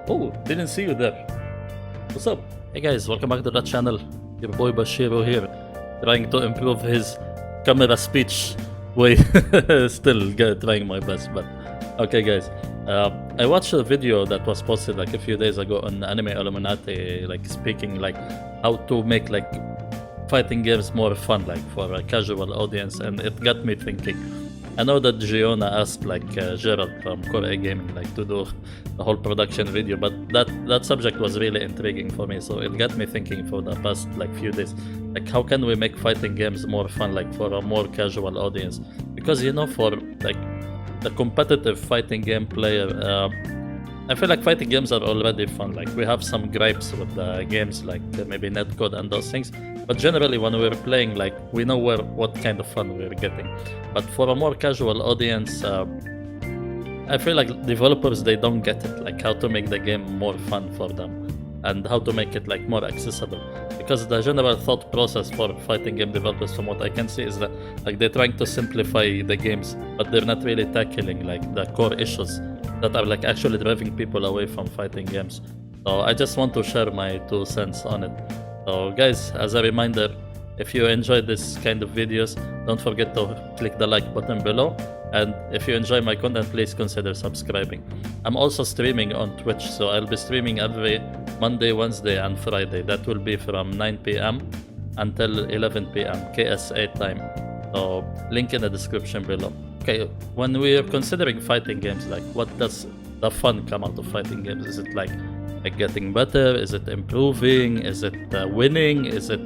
Oh, didn't see you there. What's up? Hey guys, welcome back to the channel. Your boy Bachiru here, trying to improve his camera speech way. Still trying my best, but okay guys. I watched a video that was posted like a few days ago on Anime Illuminati, like speaking like how to make like fighting games more fun, like for a casual audience, and it got me thinking. I know that Giona asked like Gerald from Core Gaming like to do the whole production video, but that subject was really intriguing for me, so it got me thinking for the past like few days, like how can we make fighting games more fun, like for a more casual audience? Because you know, for like the competitive fighting game player, I feel like fighting games are already fun. Like we have some gripes with the games, like maybe netcode and those things. But generally, when we're playing, like we know what kind of fun we're getting. But for a more casual audience, I feel like developers, they don't get it, like how to make the game more fun for them and how to make it like more accessible. Because the general thought process for fighting game developers, from what I can see, is that like they're trying to simplify the games, but they're not really tackling like the core issues that are like actually driving people away from fighting games. So I just want to share my 2 cents on it. So guys, as a reminder, if you enjoyed this kind of videos, don't forget to click the like button below. And if you enjoy my content, please consider subscribing. I'm also streaming on Twitch, so I'll be streaming every Monday, Wednesday, and Friday. That will be from 9 p.m. until 11 p.m. KSA time. So link in the description below. Okay, when we are considering fighting games, like what does the fun come out of fighting games? Is it like getting better? Is it improving? Is it winning? Is it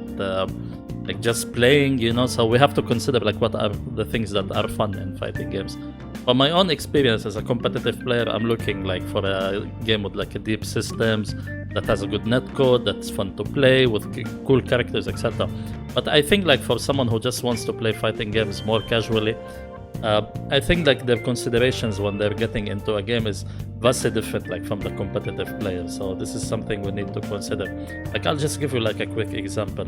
like just playing, you know? So we have to consider like what are the things that are fun in fighting games. From my own experience as a competitive player, I'm looking like for a game with like a deep systems, that has a good netcode, that's fun to play with cool characters, etc. But I think like for someone who just wants to play fighting games more casually, I think like their considerations when they're getting into a game is vastly different like from the competitive player. So this is something we need to consider. Like I'll just give you like a quick example.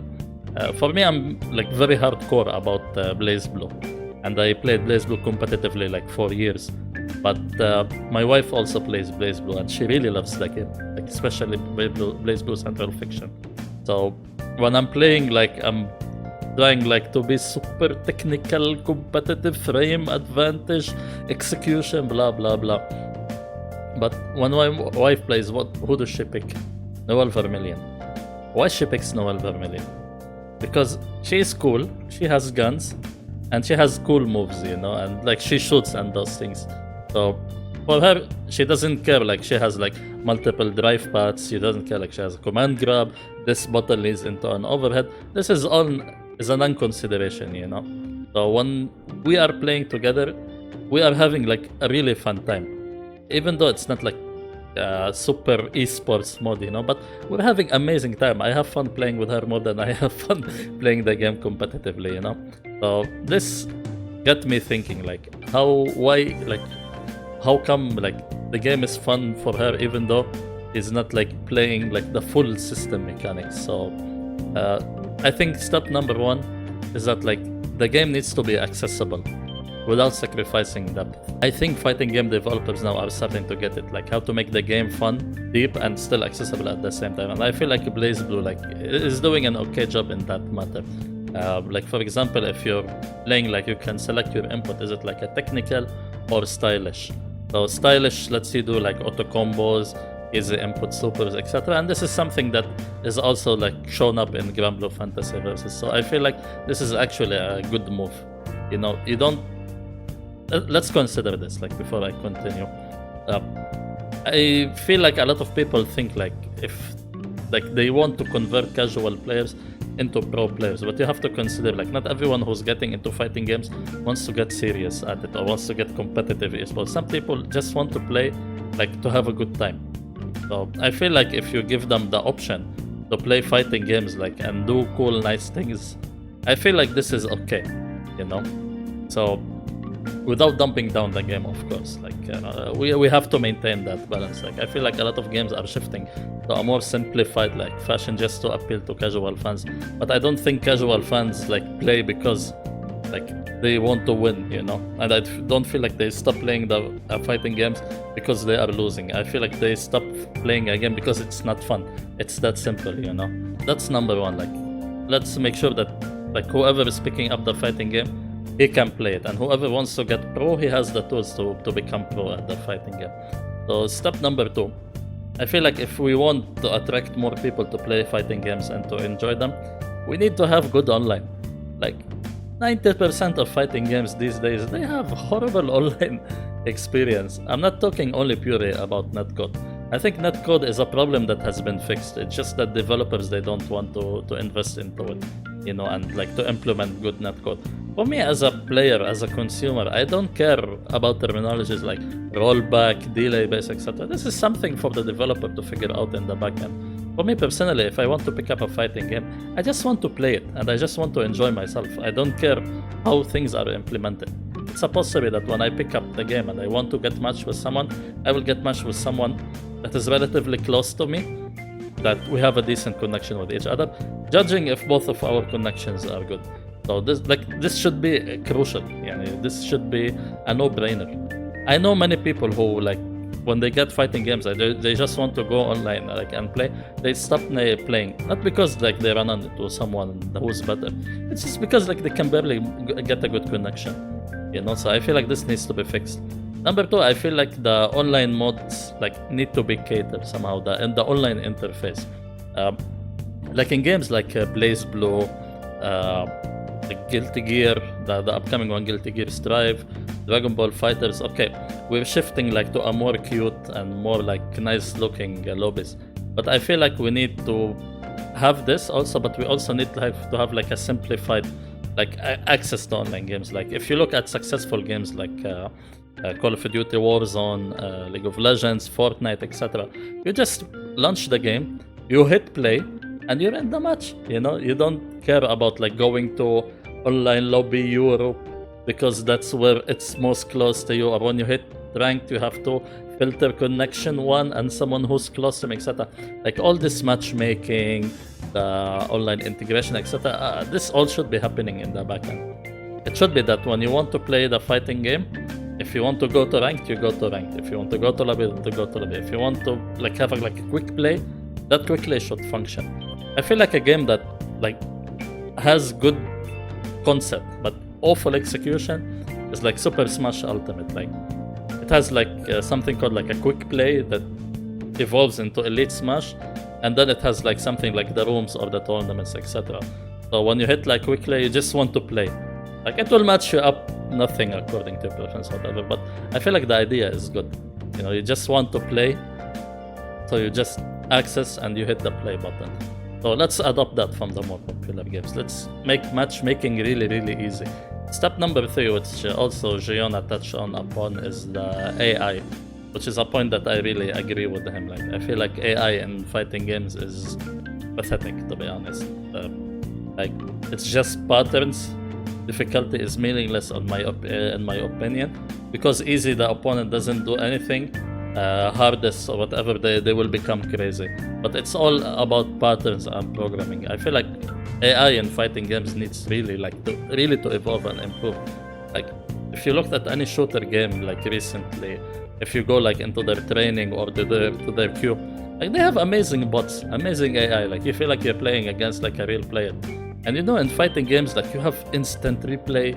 For me, I'm like very hardcore about BlazBlue, and I played BlazBlue competitively like 4 years. But my wife also plays BlazBlue, and she really loves the game, like especially BlazBlue Central Fiction. So when I'm playing, like I'm trying like to be super technical, competitive, frame advantage, execution, blah blah blah. But when my wife plays, who does she pick? Noel Vermillion. Why she picks Noel Vermillion? Because she's cool, she has guns, and she has cool moves, you know, and like she shoots and those things. So for her, she doesn't care like she has like multiple drive paths. She doesn't care like she has a command grab. This button leads into an overhead. This is all is a non-consideration, you know. So when we are playing together, we are having like a really fun time, even though it's not like super esports mode, you know, but we're having amazing time. I have fun playing with her more than I have fun playing the game competitively, you know. So this got me thinking like how come like the game is fun for her even though it's not like playing like the full system mechanics. So I think step number 1 is that like the game needs to be accessible without sacrificing depth. I think fighting game developers now are starting to get it, like how to make the game fun, deep, and still accessible at the same time. And I feel like BlazBlue like is doing an okay job in that matter. Like for example, if you're playing, like you can select your input. Is it like a technical or stylish? So stylish lets you do like auto combos, easy input supers, etc. And this is something that is also like shown up in Granblue Fantasy Versus. So I feel like this is actually a good move. You know, you don't. Let's consider this like before I continue. I feel like a lot of people think like if like they want to convert casual players into pro players, but you have to consider like not everyone who's getting into fighting games wants to get serious at it or wants to get competitive esports. Some people just want to play like to have a good time. So I feel like if you give them the option to play fighting games like and do cool nice things, I feel like this is okay, you know. So without dumping down the game, of course, like we have to maintain that balance. Like I feel like a lot of games are shifting to a more simplified like fashion just to appeal to casual fans, but I don't think casual fans like play because like they want to win, you know. And I don't feel like they stop playing the fighting games because they are losing. I feel like they stop playing a game because it's not fun. It's that simple, you know. That's number one. Like, let's make sure that like whoever is picking up the fighting game, he can play it, and whoever wants to get pro, he has the tools to become pro at the fighting game. So step number two, I feel like if we want to attract more people to play fighting games and to enjoy them, we need to have good online. Like 90% of fighting games these days, they have horrible online experience. I'm not talking only purely about netcode. I think netcode is a problem that has been fixed. It's just that developers, they don't want to invest into it, you know, and like to implement good netcode. For me as a player, as a consumer, I don't care about terminologies like rollback, delay base, etc. This is something for the developer to figure out in the backend. For me personally, if I want to pick up a fighting game, I just want to play it and I just want to enjoy myself. I don't care how things are implemented. It's supposed to be that when I pick up the game and I want to get matched with someone, I will get matched with someone that is relatively close to me, that we have a decent connection with each other, judging if both of our connections are good. So this should be crucial. This should be a no-brainer. I know many people who, like, when they get fighting games, they just want to go online and play. They stop playing, not because like they run into someone who's better. It's just because like they can barely get a good connection, you know. So I feel like this needs to be fixed. Number two, I feel like the online mods like need to be catered somehow. In the online interface, like in games like Blaze Blue, like Guilty Gear, the upcoming one, Guilty Gear Strive, Dragon Ball Fighters. Okay, we're shifting like to a more cute and more like nice looking lobbies. But I feel like we need to have this also, but we also need to have like a simplified like access to online games. Like if you look at successful games like Call of Duty Warzone, League of Legends, Fortnite, etc. You just launch the game, you hit play, and you're in the match. You know, you don't care about like going to online lobby Europe because that's where it's most close to you. Or when you hit ranked, you have to filter connection one and someone who's close to me, etc. Like all this matchmaking, the online integration, etc. This all should be happening in the backend. It should be that when you want to play the fighting game, if you want to go to ranked, you go to ranked. If you want to go to lobby, you go to lobby. If you want to like have a quick play, that quick play should function. I feel like a game that like has good concept but awful execution is like Super Smash Ultimate. Like it has like something called like a quick play that evolves into Elite Smash, and then it has like something like the rooms or the tournaments, etc. So when you hit like quick play, you just want to play. Like it will match you up nothing according to your preference or whatever, but I feel like the idea is good. You know, you just want to play, so you just access and you hit the play button. So let's adopt that from the more popular games. Let's make matchmaking really, really easy. Step number 3, which also Giona touched upon, is the AI, which is a point that I really agree with him. Like I feel like AI in fighting games is pathetic, to be honest. Like it's just patterns. Difficulty is meaningless in my opinion, because easy the opponent doesn't do anything. Hardest or whatever, they will become crazy. But it's all about patterns and programming. I feel like AI in fighting games needs really to evolve and improve. Like if you looked at any shooter game like recently, if you go like into their training or to their queue, like they have amazing bots, amazing AI. Like you feel like you're playing against like a real player. And you know, in fighting games, like you have instant replay,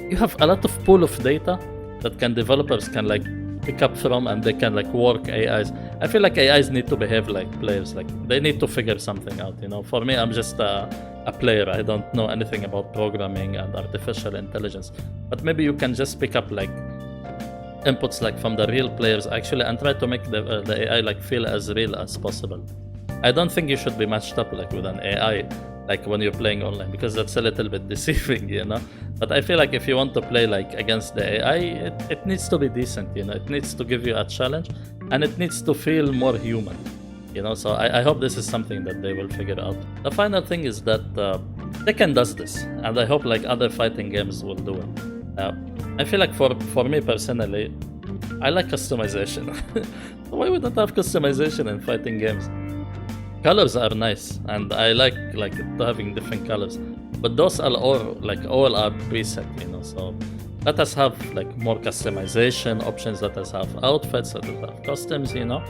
you have a lot of pool of data that developers can like pick up from, and they can like work AIs. I feel like AIs need to behave like players. Like they need to figure something out. You know, for me, I'm just a player. I don't know anything about programming and artificial intelligence. But maybe you can just pick up like inputs like from the real players actually, and try to make the AI like feel as real as possible. I don't think you should be matched up like with an AI like when you're playing online, because that's a little bit deceiving, you know. But I feel like if you want to play like against the AI, it needs to be decent, you know. It needs to give you a challenge, and it needs to feel more human, you know. So I hope this is something that they will figure out. The final thing is that Tekken does this, and I hope like other fighting games will do it. I feel like for me personally, I like customization. Why would not have customization in fighting games? Colors are nice, and I like having different colors. but those are all are preset, you know. So let us have like more customization options. Let us have outfits. Let us have costumes, you know.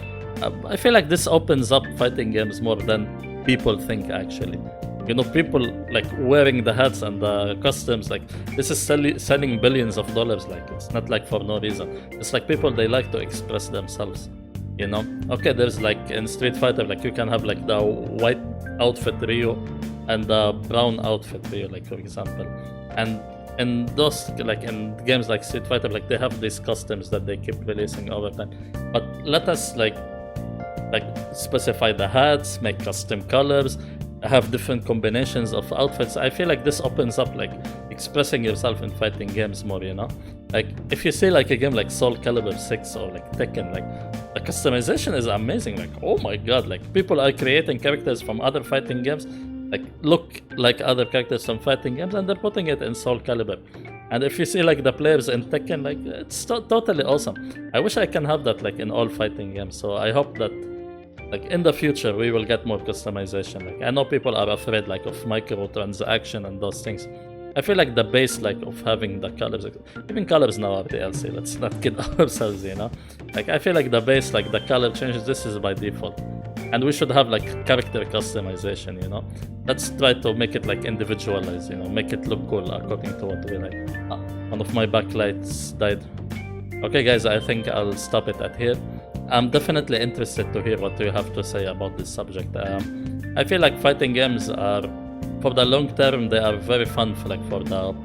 I feel like this opens up fighting games more than people think, actually. You know, people like wearing the hats and the costumes, like this is selling billions of dollars. Like it's not like for no reason. It's like people, they like to express themselves, you know. Okay, there's like in Street Fighter, like you can have like the white outfit Ryu and the brown outfit Ryu, like for example. And in those, like in games like Street Fighter, like they have these costumes that they keep releasing over time. But let us like specify the hats, make custom colors, have different combinations of outfits. I feel like this opens up like expressing yourself in fighting games more, you know. Like if you see like a game like Soul Calibur 6 or like Tekken, like the customization is amazing. Like, oh my god, like people are creating characters from other fighting games, like look like other characters from fighting games, and they're putting it in Soul Calibur. And if you see like the players in Tekken, like it's totally awesome. I wish I can have that like in all fighting games. So I hope that like in the future we will get more customization. Like I know people are afraid like of microtransaction and those things. I feel like the base like of having the colors, even colors now are DLC. Let's not kid ourselves, you know. Like I feel like the base, like the color changes, this is by default. And we should have like character customization, you know. Let's try to make it like individualized, you know, make it look cool according to what we like. One of my backlights died. Okay guys, I think I'll stop it at here. I'm definitely interested to hear what you have to say about this subject. I feel like fighting games are, for the long term, they are very fun for the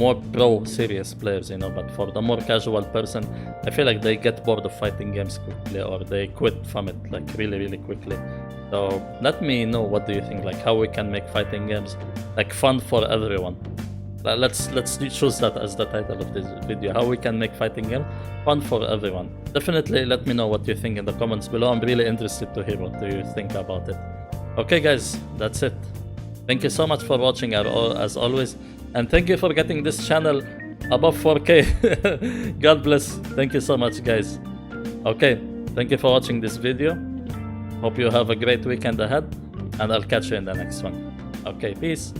more pro serious players, you know, but for the more casual person, I feel like they get bored of fighting games quickly, or they quit from it like really quickly. So let me know, what do you think, like how we can make fighting games like fun for everyone. Let's choose that as the title of this video, how we can make fighting game fun for everyone. Definitely let me know what you think in the comments below. I'm really interested to hear what do you think about it. Okay guys, that's it. Thank you so much for watching as always, and thank you for getting this channel above 4K. God bless. Thank you so much guys. Okay, thank you for watching this video. Hope you have a great weekend ahead, and I'll catch you in the next one. Okay, peace.